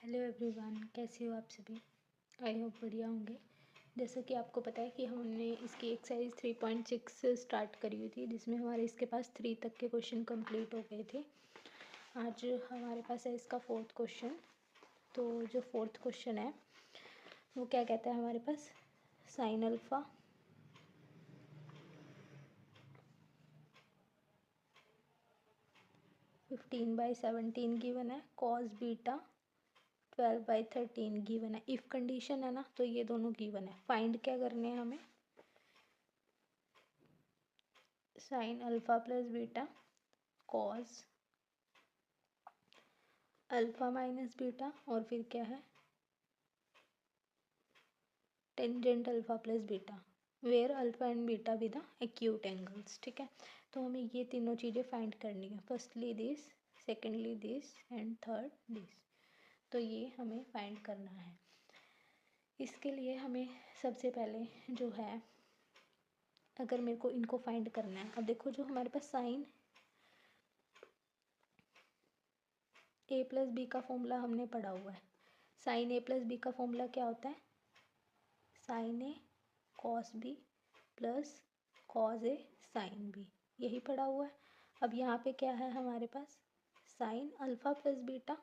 Hello everyone, कैसे हो आप सभी। आई होप बढ़िया होंगे। जैसा कि आपको पता है कि हमने इसकी एक्सरसाइज 3.6 से स्टार्ट करी हुई थी, जिसमें हमारे इसके पास 3 तक के क्वेश्चन कंप्लीट हो गए थे। आज हमारे पास है इसका 4th क्वेश्चन। तो जो 4th क्वेश्चन है वो क्या कहता है हमारे पास, sine alpha fifteen by 17 given है, कॉस बीटा 12/13 गिवन है। इफ़ कंडीशन है ना, तो ये दोनों गिवन है। फाइंड क्या करने हैं हमें, sine alpha plus beta cos alpha minus beta, और फिर क्या है tangent alpha plus beta, where alpha and beta with the acute angles. ठीक है, तो हमें ये तीनों चीज़ें फाइंड करनी है। Firstly this, secondly this and third this. तो ये हमें फाइंड करना है। इसके लिए हमें सबसे पहले जो है, अगर मेरे को इनको फाइंड करना है, अब देखो जो हमारे पास साइन ए प्लस बी का फॉर्मूला हमने पढ़ा हुआ है। साइन ए प्लस बी का फॉर्मूला क्या होता है, sine A cos B plus cos A sine B, यही पढ़ा हुआ है। अब यहाँ पे क्या है हमारे पास, sine alpha plus beta,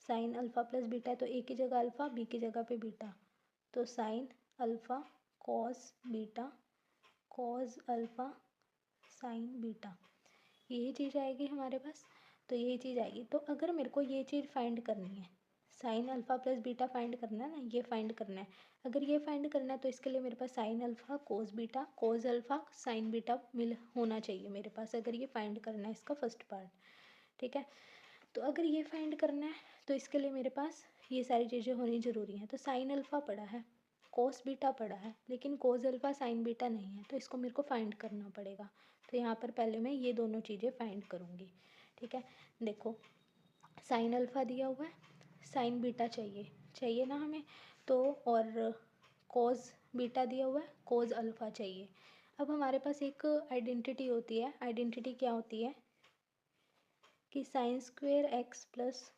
sine alpha plus beta है तो ए की जगह अल्फ़ा, बी की जगह पे बीटा, तो sine alpha cos beta cos alpha sine beta, यही चीज़ आएगी हमारे पास। तो यही चीज़ आएगी। तो अगर मेरे को ये चीज़ फाइंड करनी है, sign alpha plus beta find करना है ना, ये फाइंड करना है। अगर ये फाइंड करना है तो इसके लिए मेरे पास sine alpha cos beta cos alpha sine beta मिल होना चाहिए मेरे पास, अगर ये फाइंड करना है इसका फर्स्ट पार्ट। ठीक है, तो अगर ये फाइंड करना है तो इसके लिए मेरे पास ये सारी चीज़ें होनी ज़रूरी हैं। तो साइन अल्फ़ा पड़ा है, कोस बीटा पड़ा है, लेकिन कोस अल्फ़ा साइन बीटा नहीं है, तो इसको मेरे को फाइंड करना पड़ेगा। तो यहाँ पर पहले मैं ये दोनों चीज़ें फाइंड करूँगी। ठीक है, देखो साइन अल्फ़ा दिया हुआ है, साइन बीटा चाहिए ना हमें, तो और कोस बीटा दिया हुआ है, कोस अल्फ़ा चाहिए। अब हमारे पास एक आइडेंटिटी होती है, आइडेंटिटी क्या होती है कि sine square x plus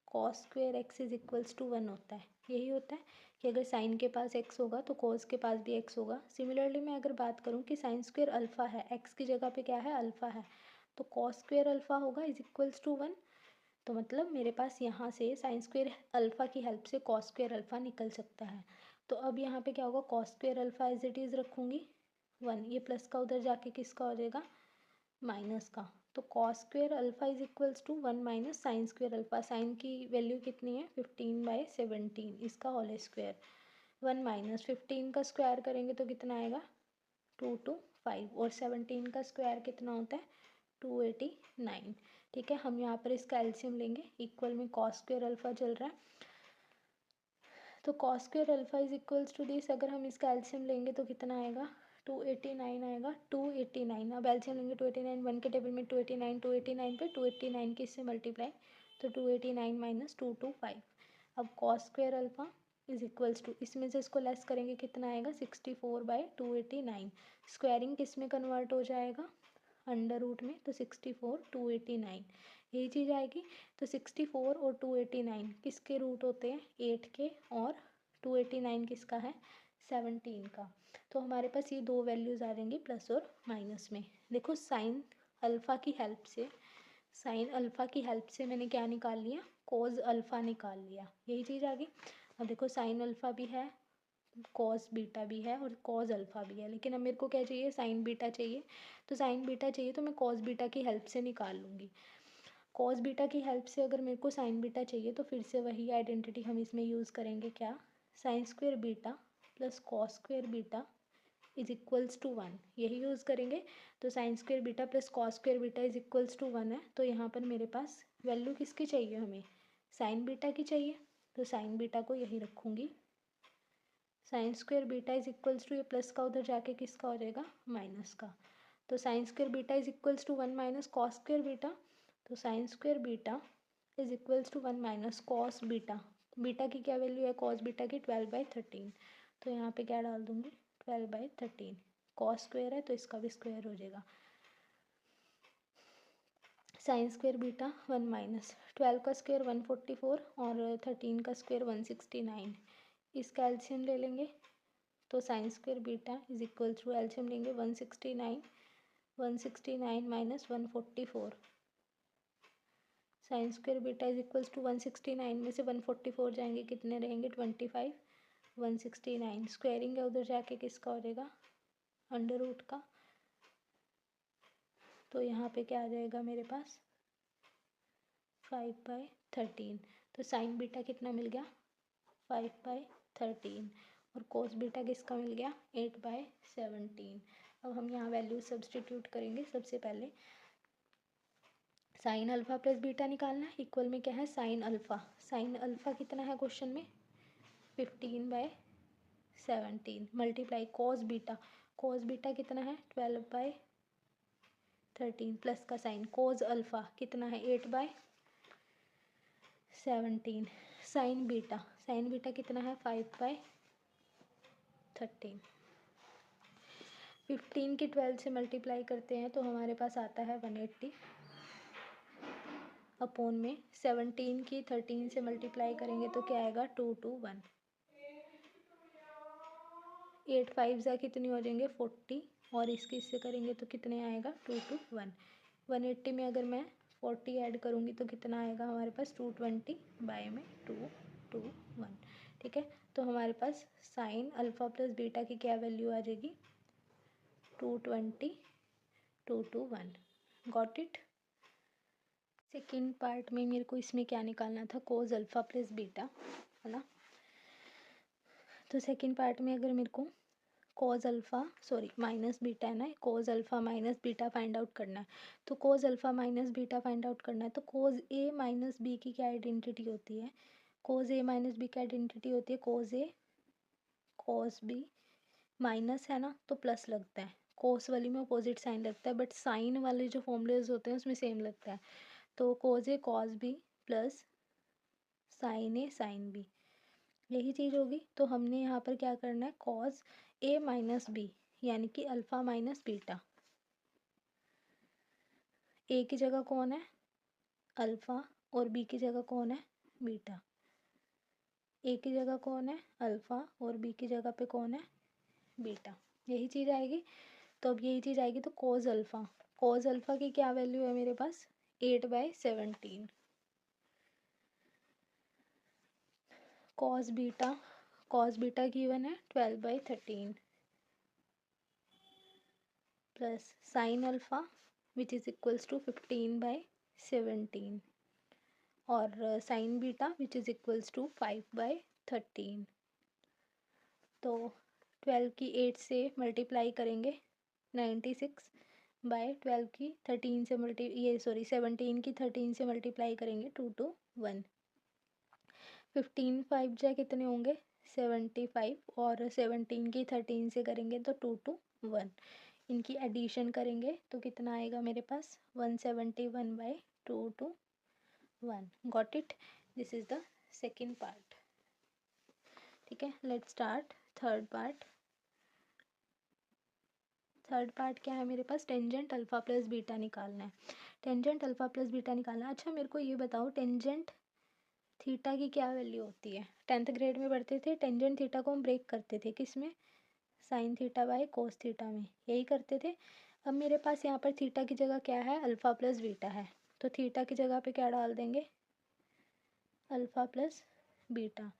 cos square x is equals to 1 होता है। यही होता है कि अगर साइन के पास एक्स होगा तो कॉस के पास भी एक्स होगा। सिमिलरली मैं अगर बात करूँ कि साइन स्क्वेयर अल्फ़ा है, एक्स की जगह पे क्या है अल्फ़ा है, तो कॉस स्क्वेयर अल्फ़ा होगा इज इक्वल्स टू 1। तो मतलब मेरे पास यहाँ से साइन स्क्वेयर अल्फ़ा की हेल्प से कॉस स्क्वेयर अल्फ़ा निकल सकता है। तो अब यहाँ पे क्या होगा, cos square alpha as it is रखूँगी 1, ये प्लस का उधर जाके किसका हो जाएगा माइनस का। तो cos square alpha is equals to 1 minus sine square alpha, sine की वैल्यू कितनी है 15/17, इसका होल स्क्वेयर 1 माइनस 15 का स्क्वायर करेंगे तो कितना आएगा 2 to 5, और 17 का स्क्वायर कितना होता है 289। ठीक है, हम यहाँ पर इसका एलसीएम लेंगे, इक्वल में कॉस स्क्वेयर अल्फ़ा चल रहा है, तो cos square alpha is equals to this, अगर हम इसका एलसीएम लेंगे तो कितना आएगा 289 आएगा। 289, अब एलसीएम लेंगे 289, 1 के टेबल में 289, 289 पे 289 की इससे मल्टीप्लाई, तो 289 माइनस 225। अब cos square alpha is equals to, इसमें से इसको लेस करेंगे कितना आएगा 64/289। स्क्वायरिंग किस में कन्वर्ट हो जाएगा अंडर रूट में, तो 64 289 यही चीज़ आएगी। तो 64 और 289 किसके रूट होते हैं 8 के, और 289 किसका है 17 का। तो हमारे पास ये दो वैल्यूज़ आ जाएंगी प्लस और माइनस में। देखो साइन अल्फ़ा की हेल्प से, साइन अल्फ़ा की हेल्प से मैंने क्या निकाल लिया कोस अल्फ़ा निकाल लिया, यही चीज़ आ गई। अब देखो साइन अल्फ़ा भी है, कॉस बीटा भी है और कॉस अल्फ़ा भी है, लेकिन अब मेरे को क्या चाहिए साइन बीटा चाहिए। तो साइन बीटा चाहिए तो मैं कॉस बीटा की हेल्प से निकाल लूँगी। कॉस बीटा की हेल्प से अगर मेरे को साइन बीटा चाहिए तो फिर से वही आइडेंटिटी हम इसमें यूज़ करेंगे, क्या sine square beta plus cos square beta is equals to 1, यही यूज़ करेंगे। तो sine square beta plus cos square beta is equals to 1 है, तो यहाँ पर मेरे पास वैल्यू किसकी चाहिए हमें साइन बीटा की चाहिए, तो साइन बीटा को यही रखूँगी। Sine square beta is equals to, ये प्लस का उधर जाके किसका हो जाएगा माइनस का, तो sine square beta is equals to 1 minus cos square beta, तो sine square beta is equals to 1 minus cos beta, beta की क्या वैल्यू है कॉस बीटा की 12/13, तो यहाँ पे क्या डाल दूँगी 12/13, कॉस स्क्वेयर है तो इसका भी स्क्वायर हो जाएगा। साइन स्क्वेयर बीटा 1 माइनस 12 का स्क्वेयर 144 और 13 का स्क्वेयर 169। इसका एलसीएम ले लेंगे तो sine square beta is equal to LCM लेंगे 169 minus 144। Sine square beta is equals to 169 में से 144 जाएंगे, कितने रहेंगे 25। 169 स्क्वेयरिंग है उधर जाके किसका हो जाएगा अंडर रूट का, तो यहाँ पे क्या आ जाएगा मेरे पास 5/13। तो साइन बीटा कितना मिल गया 5/13 और कोस बीटा किसका मिल गया 8/17। अब हम यहाँ वैल्यू सब्सटीट्यूट करेंगे। सबसे पहले साइन अल्फ़ा प्लस बीटा निकालना है, इक्वल में क्या है साइन अल्फ़ा। साइन अल्फ़ा कितना है क्वेश्चन में 15/17 मल्टीप्लाई कॉस बीटा कितना है 12/13 प्लस का साइन कॉस अल्फ़ा कितना है 8/17 साइन बीटा कितना है 5/13। 15 की 12 से मल्टीप्लाई करते हैं तो हमारे पास आता है 180 अपॉन में 17 की 13 से मल्टीप्लाई करेंगे तो क्या आएगा 221। 8 5 ज़ा कितनी हो जाएंगे 40 और इसके इससे करेंगे तो कितने आएगा 221। 180 में अगर मैं 40 ऐड करूँगी तो कितना आएगा हमारे पास 220 बाय में 221। ठीक है, तो हमारे पास साइन अल्फ़ा प्लस बीटा की क्या वैल्यू आ जाएगी 220 221। Got it. सेकेंड पार्ट में मेरे को इसमें क्या निकालना था कोस अल्फ़ा प्लस बीटा है ना। तो सेकेंड पार्ट में अगर मेरे को कोस अल्फ़ा माइनस बीटा है ना, cos alpha minus beta find out करना है। तो cos alpha minus beta find out करना है तो कोस ए माइनस बी की क्या आइडेंटिटी होती है, कोस ए माइनस बी की आइडेंटिटी होती है कोस ए कोस बी माइनस है ना तो प्लस लगता है, कोस वाली में अपोजिट साइन लगता है, बट साइन वाले जो फॉर्मूलेज होते हैं उसमें सेम लगता है। तो कोस ए cos B plus sign A sine B यही चीज़ होगी। तो हमने यहाँ पर क्या करना है कॉस ए माइनस बी यानी कि अल्फ़ा माइनस बीटा। ए की जगह कौन है अल्फ़ा और बी की जगह कौन है बीटा। ए की जगह कौन है अल्फ़ा और बी की जगह पे कौन है बीटा, यही चीज़ आएगी। तो अब यही चीज़ आएगी तो कोस अल्फ़ा की क्या वैल्यू है मेरे पास 8/17। कॉस बीटा गिवन है 12/13 plus sine alpha which is equals to 15/17 और sine beta which is equals to 5/13। तो 12 की 8 से मल्टीप्लाई करेंगे 96/12 की 13 से 17 की 13 से मल्टीप्लाई करेंगे 221। 15 5 जा कितने होंगे 75 और 17 की 13 से करेंगे तो 221। इनकी एडिशन करेंगे तो कितना आएगा मेरे पास 171/221। Got it. This is the second part. ठीक है, let's start third part. Third part क्या है मेरे पास टेंजेंट अल्फ़ा प्लस बीटा निकालना है। टेंजेंट अल्फ़ा प्लस बीटा निकालना है। अच्छा मेरे को ये बताओ टेंजेंट थीटा की क्या वैल्यू होती है। 10th ग्रेड में पढ़ते थे टेंजेंट थीटा को हम ब्रेक करते थे किस में sine theta by cos theta में, यही करते थे। अब मेरे पास यहाँ पर थीटा की जगह क्या है अल्फ़ा प्लस बीटा है, तो थीटा की जगह पे क्या डाल देंगे अल्फ़ा प्लस बीटा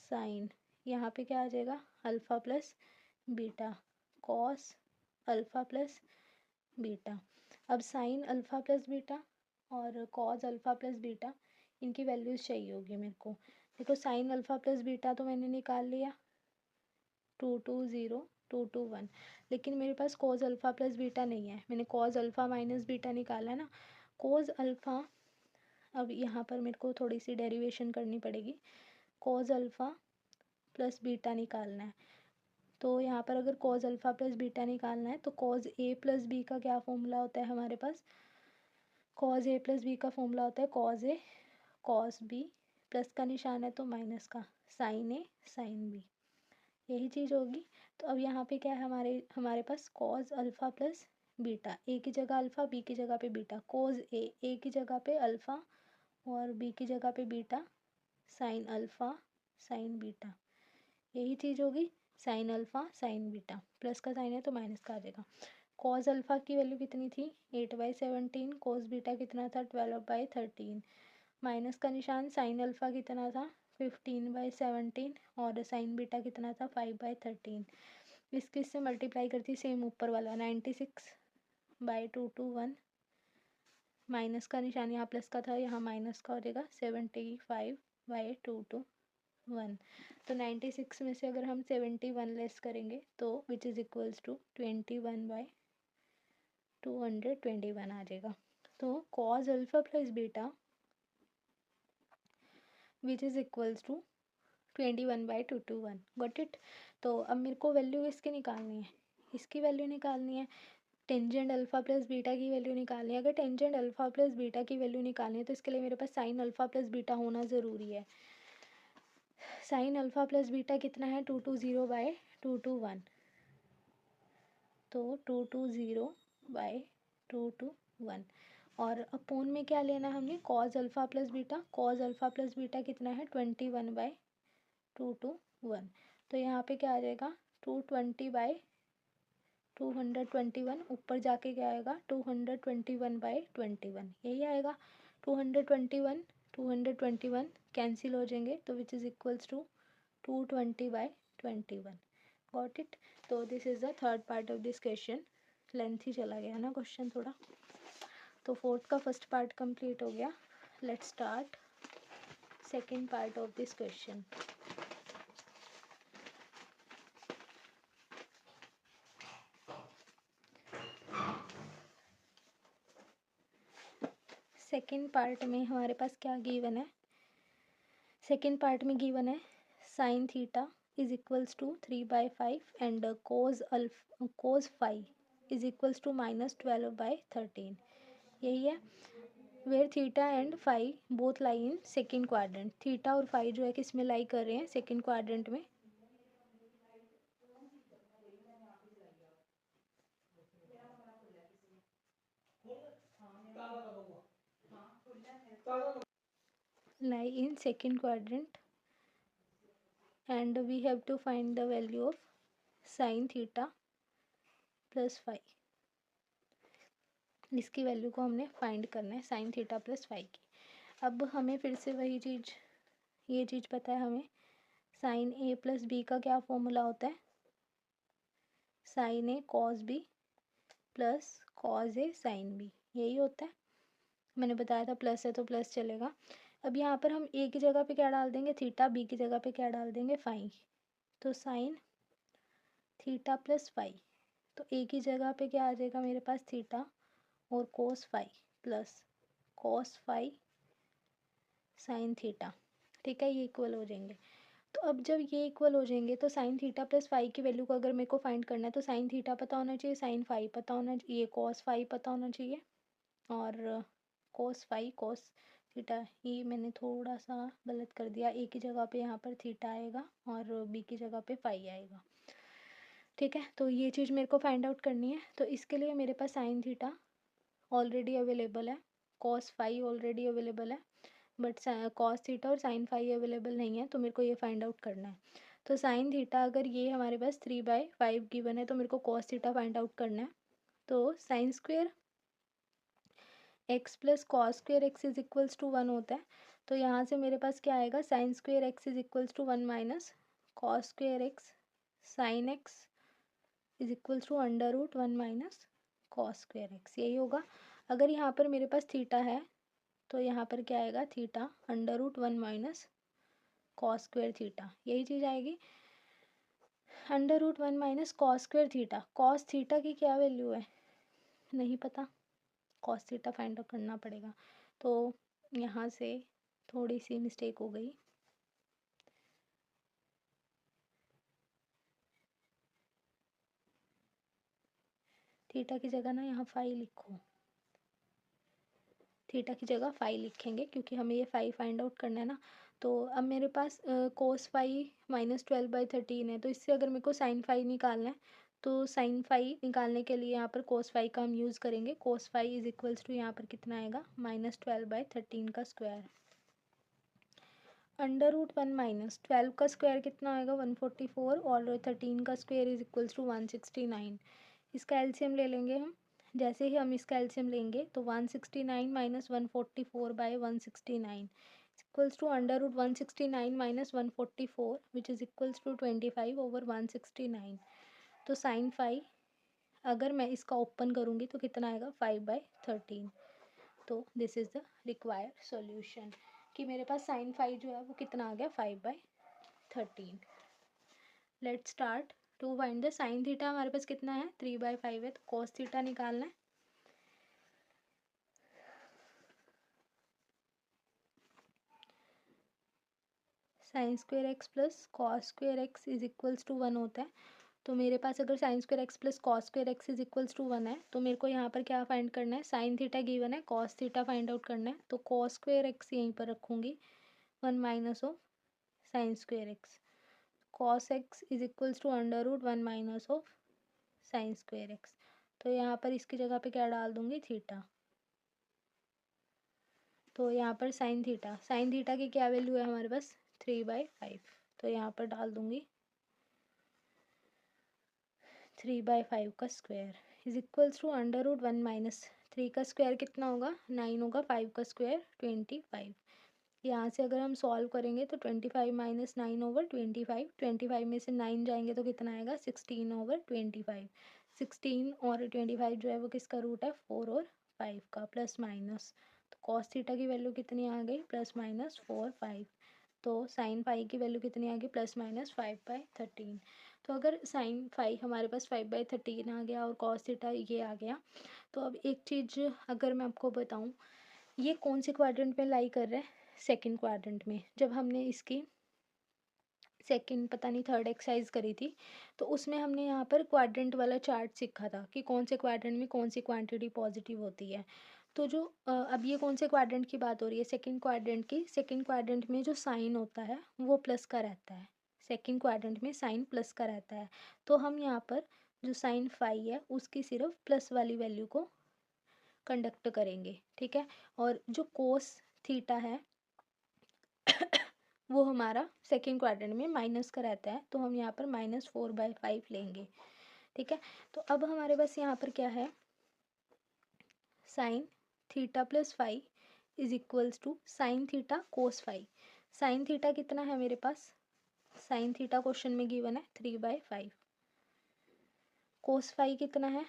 साइन, यहाँ पे क्या आ जाएगा alpha plus beta cos alpha plus beta. अब साइन अल्फ़ा प्लस बीटा और कॉस अल्फ़ा प्लस बीटा इनकी वैल्यूज़ चाहिए होगी मेरे को। देखो साइन अल्फ़ा प्लस बीटा तो मैंने निकाल लिया 220 221, लेकिन मेरे पास कॉस अल्फ़ा प्लस बीटा नहीं है, मैंने कॉस अल्फ़ा माइनस बीटा निकाला है ना। कॉस अल्फ़ा अब यहाँ पर मेरे को थोड़ी सी डेरिवेशन करनी पड़ेगी। कॉस अल्फ़ा प्लस बीटा निकालना है तो यहाँ पर अगर कॉस अल्फ़ा प्लस बीटा निकालना है तो कॉस ए प्लस बी का क्या फॉर्मूला होता है हमारे पास, कॉस ए प्लस बी का फॉर्मूला होता है cos A cos B plus का निशान है तो माइनस का साइन ए साइन बी, यही चीज़ होगी। तो अब यहाँ पे क्या है हमारे पास कॉस अल्फ़ा प्लस बीटा, ए की जगह अल्फ़ा, बी की जगह पे बीटा, कोज ए की जगह पे अल्फ़ा और बी की जगह पे beta, sine alpha sine beta, यही चीज़ होगी sine alpha sine beta, plus का साइन है तो माइनस का आ जाएगा। कॉज अल्फ़ा की वैल्यू कितनी थी 8/17, कोज बीटा कितना था 12/13, माइनस का निशान, साइन अल्फ़ा कितना था 15/17 और साइन बीटा कितना था 5/13। इसके इससे मल्टीप्लाई करती सेम ऊपर वाला 96/221, माइनस का निशान यहाँ प्लस का था यहाँ माइनस का हो जाएगा 75/221। तो 96 में से अगर हम 71 लेस करेंगे तो विच इज़ इक्वल्स टू 21/221 आ जाएगा। तो cos alpha plus beta which is equals to 21/221, got it. तो अब मेरे को वैल्यू इसकी निकालनी है, इसकी वैल्यू निकालनी है, टेंजेंट अल्फ़ा प्लस बीटा की वैल्यू निकालनी है। अगर टेंजेंट अल्फ़ा प्लस बीटा की वैल्यू निकालनी है तो इसके लिए मेरे पास साइन अल्फ़ा प्लस बीटा होना ज़रूरी है। साइन अल्फ़ा प्लस बीटा कितना है 220/221, तो 220/221 और अपोन में क्या लेना है हमने cause alpha plus beta, cause alpha plus beta कितना है 21/221, तो यहाँ पे क्या आ जाएगा 220/221, ऊपर जाके क्या आएगा 221/21, यही आएगा 221 कैंसिल हो जाएंगे तो which is equals to 220/21, got it. तो this is the third part of this question, lengthy चला गया ना क्वेश्चन थोड़ा। तो फोर्थ का फर्स्ट पार्ट कंप्लीट हो गया, let's start second part of this question. Second part में हमारे पास क्या गिवन है, सेकेंड पार्ट में गिवन है sine theta is equals to 3/5 and cos phi is equals to -12/13, यही है। Where theta and phi both lie in second quadrant, theta और फाई जो है किस में लाई कर रहे हैं सेकेंड क्वाड्रेंट में। lie in second quadrant and we have to find the value of sin theta plus phi, इसकी वैल्यू को हमने फाइंड करना है sin थीटा प्लस फाई की। अब हमें फिर से वही चीज़, ये चीज़ पता है हमें, sin a प्लस बी का क्या फॉर्मूला होता है, sin a cos b plus cos a sin b, यही होता है। मैंने बताया था प्लस है तो प्लस चलेगा। अब यहाँ पर हम ए की जगह पे क्या डाल देंगे थीटा, बी की जगह पे क्या डाल देंगे फाई, तो साइन थीटा प्लस फाई, तो ए की जगह पे क्या आ जाएगा मेरे पास थीटा और cos phi plus cos phi sine theta, ठीक है, ये इक्वल हो जाएंगे। तो अब जब ये इक्वल हो जाएंगे तो साइन थीटा प्लस फाई की वैल्यू को अगर मेरे को फाइंड करना है तो साइन थीटा पता होना चाहिए, साइन फाई पता होना चाहिए, कॉस फाई पता होना चाहिए और कोस फाई कोस थीटा, ये मैंने थोड़ा सा गलत कर दिया, ए की जगह पे यहाँ पर थीटा आएगा और बी की जगह पे फाई आएगा, ठीक है। तो ये चीज़ मेरे को फाइंड आउट करनी है, तो इसके लिए मेरे पास साइन थीटा ऑलरेडी अवेलेबल है, कॉस फाई ऑलरेडी अवेलेबल है, बट कॉस थीटा और साइन फाई अवेलेबल नहीं है, तो मेरे को ये फाइंड आउट करना है। तो साइन थीटा अगर ये हमारे पास 3/5 गिवन है तो मेरे को कॉस थीटा फाइंड आउट करना है। तो sine square x plus cos square x is equals to 1 होता है, तो यहाँ से मेरे पास क्या आएगा sine square x is equals to 1 minus cos square x sine x is equals to √1 minus cos square x, यही होगा। अगर यहाँ पर मेरे पास थीटा है तो यहाँ पर क्या आएगा theta √1 minus cos square theta, यही चीज़ आएगी। √1 minus cos square theta, cos theta की क्या वैल्यू है नहीं पता, कॉस थीटा फाइंड आउट करना पड़ेगा। तो यहाँ से थोड़ी सी मिस्टेक हो गई, थीटा की जगह ना यहाँ फाई लिखो, थीटा की जगह फाई लिखेंगे क्योंकि हमें ये फाई फाइंड आउट करना है ना। तो अब मेरे पास कोस फाई -12/13 है, तो इससे अगर मेरे को साइन फाई निकालना है तो साइन फाई निकालने के लिए यहाँ पर कोस फाई का हम यूज़ करेंगे। Cos phi is equals to यहाँ पर कितना आएगा -12/13 का स्क्वायर। √1 माइनस 12 का स्क्वायर कितना आएगा 144 और 13 का स्क्वायर इज इक्वल्स टू 169। इसका एलसीएम ले लेंगे हम। जैसे ही हम इसका एलसीएम लेंगे तो 169 minus 144/169 equals to √169 minus 144 which is equals to 25/169। तो साइन फाई अगर मैं इसका ओपन करूँगी तो कितना आएगा 5/13। तो this is the required solution कि मेरे पास साइन फाई जो है वो कितना आ गया 5/13। Let's start to find the sine theta. हमारे पास कितना है 3/5 है, तो कॉस थीटा निकालना है। Sine square x plus cos square x is equals to 1 होता है। तो मेरे पास अगर sine square x plus cos square x is equals to 1 है तो मेरे को यहाँ पर क्या फाइंड करना है, साइन थीटा गिवन है, कॉस थीटा फाइंड आउट करना है। तो कॉस स्क्वेयर एक्स यहीं पर रखूँगी 1 minus of sine square x. Cos x is equals to √1 minus of sine square x. तो यहाँ पर इसकी जगह पे क्या डाल दूँगी थीटा। तो यहाँ पर साइन थीटा की क्या वैल्यू है हमारे पास 3/5। तो यहाँ पर डाल दूँगी 3/5 का square is equals to √1 minus 3 का स्क्वायर कितना होगा 9 होगा, 5 का स्क्वायर 25। यहाँ से अगर हम सॉल्व करेंगे तो 25 माइनस 9/25, 25 में से 9 जाएंगे तो कितना आएगा 16/25। 16 और 25 जो है वो किसका रूट है 4 और 5 का प्लस माइनस। तो कॉस थीटा की वैल्यू कितनी आ गई +-4 5। तो साइन फाई की वैल्यू कितनी आ गई +-5/13। तो अगर साइन फाई हमारे पास 5/13 आ गया और कॉस थीटा ये आ गया, तो अब एक चीज़ अगर मैं आपको बताऊँ, ये कौन से क्वाड्रेंट में लाई कर रहा है सेकंड क्वाड्रेंट में। जब हमने इसकी सेकंड पता नहीं थर्ड एक्सरसाइज करी थी तो उसमें हमने यहाँ पर क्वाड्रेंट वाला चार्ट सीखा था कि कौन से क्वाड्रेंट में कौन सी क्वांटिटी पॉजिटिव होती है। तो जो अब ये कौन से क्वाड्रेंट की बात हो रही है सेकंड क्वाड्रेंट की। सेकंड क्वाड्रेंट में जो साइन होता है वो प्लस का रहता है। सेकंड क्वाड्रेंट में साइन प्लस का रहता है। तो हम यहाँ पर जो साइन फाई है उसकी सिर्फ प्लस वाली वैल्यू को कंडक्ट करेंगे, ठीक है। और जो कोस थीटा है वो हमारा सेकेंड क्वाड्रेंट में माइनस का रहता है, तो हम यहाँ पर -4/5 लेंगे, ठीक है। तो अब हमारे पास यहाँ पर क्या है sine theta plus phi is equals to sine theta cos phi. Sine theta कितना है मेरे पास, साइन थीटा क्वेश्चन में गिवन है 3/5। कोस फाई कितना है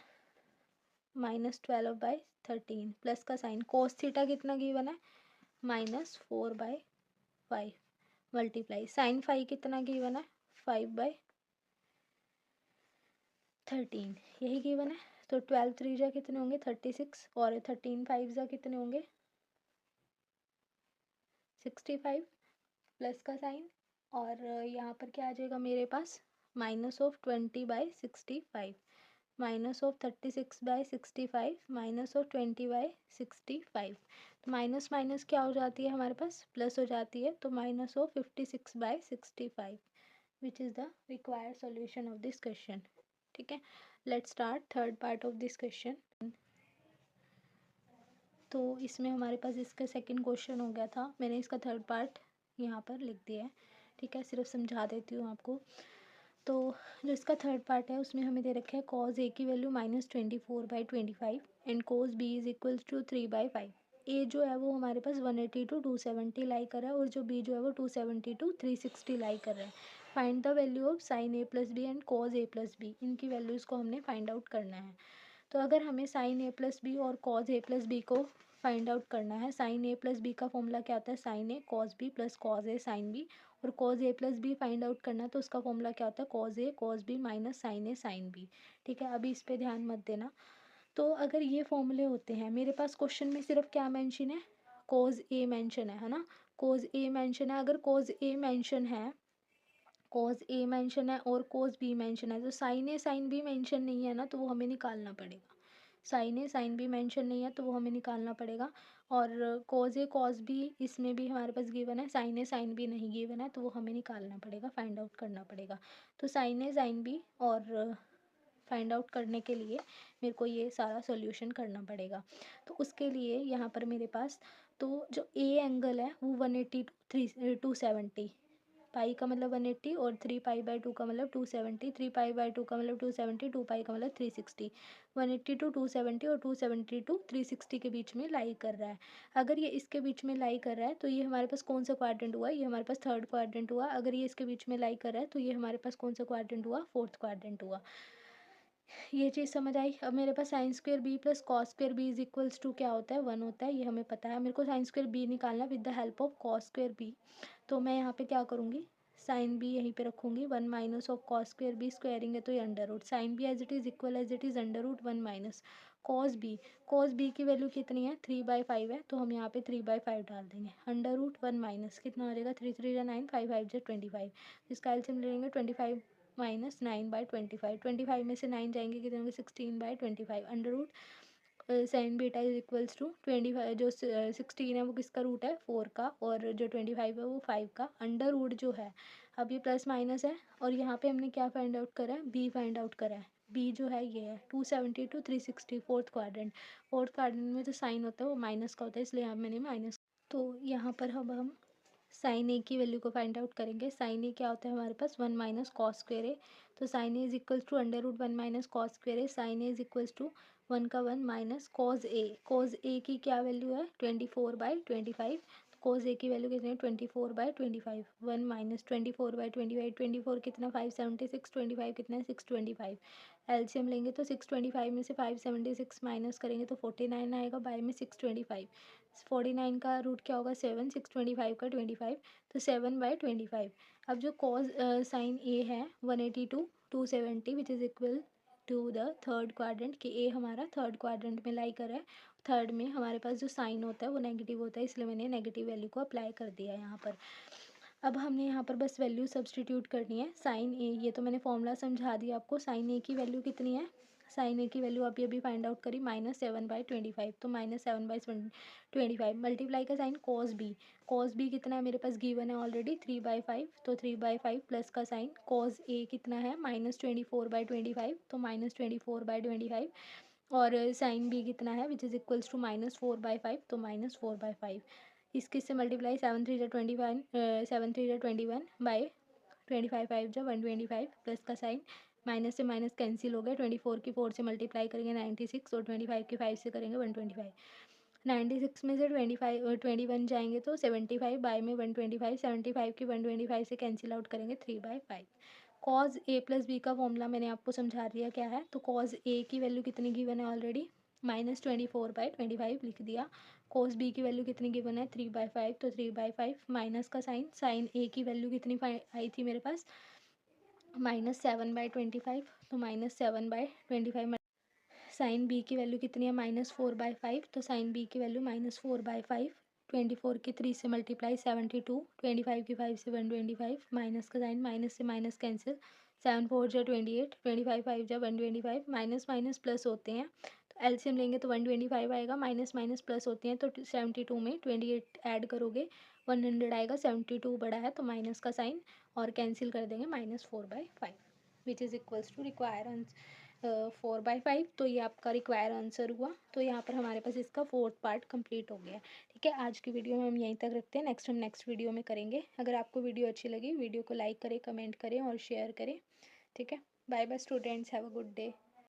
-12/13 प्लस का साइन। कोस थीटा कितना गिवन है -4/5 मल्टीप्लाई साइन फाई कितना गिवन है 5/13 यही गिवन है। तो 12 3 जा कितने होंगे 36 और 13 5 जा कितने होंगे 65 प्लस का साइन। और यहाँ पर क्या आ जाएगा मेरे पास -20/65 -36/65 -20/65। तो माइनस माइनस क्या हो जाती है हमारे पास प्लस हो जाती है, तो -56/65 which is the required solution of this question, ठीक है। Let's start third part of this question. तो इसमें हमारे पास इसका सेकंड क्वेश्चन हो गया था, मैंने इसका थर्ड पार्ट यहाँ पर लिख दिया है, ठीक है। सिर्फ समझा देती हूँ आपको। तो जो इसका थर्ड पार्ट है उसमें हमें दे रखा है कॉज ए की value -24/25 and cos B is equals to 3/5। A जो है वो हमारे पास 180 to 270 लाई कर रहा है और जो बी जो है वो 270 to 360 लाई कर रहा है। Find the value of sine A plus B and cos A plus B, इनकी वैल्यूज़ को हमने फाइंड आउट करना है। तो अगर हमें साइन ए प्लस बी और कॉज ए प्लस बी को फाइंड आउट करना है, साइन ए प्लस बी का फॉर्मूला क्या होता है sine A cos B plus cos A sine B, और cos A plus B find out करना है तो उसका फॉर्मूला क्या होता है cos A cos B minus sign A sine B, ठीक है। अभी इस पर ध्यान मत देना। तो अगर ये फॉर्मूले होते हैं मेरे पास क्वेश्चन में सिर्फ क्या मेंशन है कॉज ए मेंशन है ना, कॉज ए मेंशन है। अगर कॉज ए मेंशन है और कॉज बी मेंशन है, तो sine A sine B mention नहीं है ना, तो वो हमें निकालना पड़ेगा। Sine A sine B mention नहीं है तो वो हमें निकालना पड़ेगा। और कॉज ए कॉज बी इसमें भी हमारे पास गिवन है, साइन ए साइन बी नहीं गिवन है तो वो हमें निकालना पड़ेगा, फाइंड आउट करना पड़ेगा। तो साइन ए साइन बी और फाइंड आउट करने के लिए मेरे को ये सारा सॉल्यूशन करना पड़ेगा। तो उसके लिए यहाँ पर मेरे पास तो जो ए एंगल है वो 180 टू 270, पाई का मतलब 180 और 3 पाई/2 का मतलब 270, 3 पाई/2 का मतलब 270, 2 पाई का मतलब 360। 180 टू 270 और 270 टू 360 के बीच में लाई कर रहा है। अगर ये इसके बीच में लाई कर रहा है तो ये हमारे पास कौन सा क्वाड्रेंट हुआ, ये हमारे पास थर्ड क्वाड्रेंट हुआ। अगर ये इसके बीच में लाई कर रहा है तो ये हमारे पास कौन सा क्वाड्रेंट हुआ, फोर्थ क्वाड्रेंट हुआ। ये चीज़ समझ आई। अब मेरे पास sine square B plus cos square B is equals to क्या होता है, 1 होता है, ये हमें पता है। मेरे को साइन स्क्वेयर बी निकालना with the help of cos square B. तो मैं यहाँ पे क्या करूँगी, साइन बी यहीं पे रखूँगी, 1 minus of cos square B, squaring है तो ये under root, sine B as it is equal as it is under root 1 minus cos B. Cos B की वैल्यू कितनी है, 3/5 है, तो हम यहाँ पे 3/5 डाल देंगे। अंडर रूट 1 माइनस कितना हो जाएगा, 3 3 9, 5 5 25। इसका एलसीएम ले लेंगे 25 माइनस 9/25, 25 में से 9 जाएंगे कितने होंगे, 16/25। Under root sine beta is equals to 25, जो 16 है वो किसका रूट है, 4 का, और जो 25 है वो 5 का। अंडर रूट जो है, अब ये प्लस माइनस है, और यहाँ पे हमने क्या फाइंड आउट करा है, बी फाइंड आउट करा है। बी जो है ये है 270 to 360, fourth quadrant. Fourth quadrant में जो साइन होता है वो माइनस का होता है, इसलिए यहाँ मैंने माइनस। तो यहाँ पर अब हम साइन ए की वैल्यू को फाइंड आउट करेंगे। साइन ए क्या होता है हमारे पास, 1 माइनस कॉस स्क्वेयर ए। तो sine A is equals to under root 1 minus cos square A. Sine A is equals to 1 का 1 minus cos A. Cos A की क्या वैल्यू है, 24/25। कॉज ए की वैल्यू कितनी है, 24/25। 1 माइनस 24/25, 24 कितना 576, 25 कितना है 625। एलसीएम लेंगे तो 625 में से 576 माइनस करेंगे तो 49 आएगा, बाय में 625। 49 का रूट क्या होगा, 7, 625 का 25, तो 7/25। अब जो कॉज साइन ए है 180 to 270 which is equal to the third quadrant, कि ए हमारा थर्ड क्वाड्रेंट में लाई कर है। थर्ड में हमारे पास जो साइन होता है वो नेगेटिव होता है, इसलिए मैंने नेगेटिव वैल्यू को अप्लाई कर दिया यहाँ पर। अब हमने यहाँ पर बस वैल्यू सब्सटीट्यूट करनी है। साइन ए, ये तो मैंने फॉर्मूला समझा दिया आपको। साइन ए की वैल्यू कितनी है, साइन ए की वैल्यू अभी फाइंड आउट करी, -7/25। तो -7/25 मल्टीप्लाई का sine cos B. Cos B कितना है मेरे पास गिवन है ऑलरेडी, 3/5। तो 3/5 प्लस का साइन कॉस ए कितना है, -24/25। तो -24/25, और साइन बी कितना है विच इज़ इक्वल्स टू -4/5। तो -4/5। इसके से मल्टीप्लाई, 7 3 21, 7 3 21 बाय 25 5 जो 125, प्लस का साइन, माइनस से माइनस कैंसिल हो गया। 24 की 4 से मल्टीप्लाई करेंगे 96, और 25 की 5 से करेंगे 125। 96 में से 21 जाएंगे तो 75, बाय में 125, 75 की 125 से कैंसिल आउट करेंगे 3/5। कॉज ए प्लस बी का फॉर्मूला मैंने आपको समझा दिया क्या है। तो कॉज ए की वैल्यू कितनी गिवन है ऑलरेडी, -24/25 लिख दिया। कॉस बी की वैल्यू कितनी गिवन है, 3/5। तो 3/5 माइनस का साइन, साइन ए की वैल्यू कितनी आई थी मेरे पास, -7/25। तो -7/25। साइन बी की वैल्यू कितनी है, -4/5। तो साइन बी की वैल्यू -4/5। 24 की 3 से मल्टीप्लाई 72, 25 की 5 से 125, माइनस का साइन, माइनस से माइनस कैंसिल, 7 4 जो 28, 25 5 जो 125, माइनस माइनस प्लस होते हैं तो एलसीएम लेंगे तो 125 आएगा, माइनस माइनस प्लस होते हैं तो 72 में 28 ऐड करोगे 100 आएगा, 72 बड़ा है तो माइनस का साइन, और कैंसिल कर देंगे -4/5 which is equals to require 4/5। तो ये आपका रिक्वायर आंसर हुआ। तो यहाँ पर हमारे पास इसका फोर्थ पार्ट कंप्लीट हो गया। ठीक है, आज की वीडियो में हम यहीं तक रखते हैं, नेक्स्ट हम नेक्स्ट वीडियो में करेंगे। अगर आपको वीडियो अच्छी लगी, वीडियो को लाइक करें, कमेंट करें और शेयर करें। ठीक है, bye bye students, have a good day.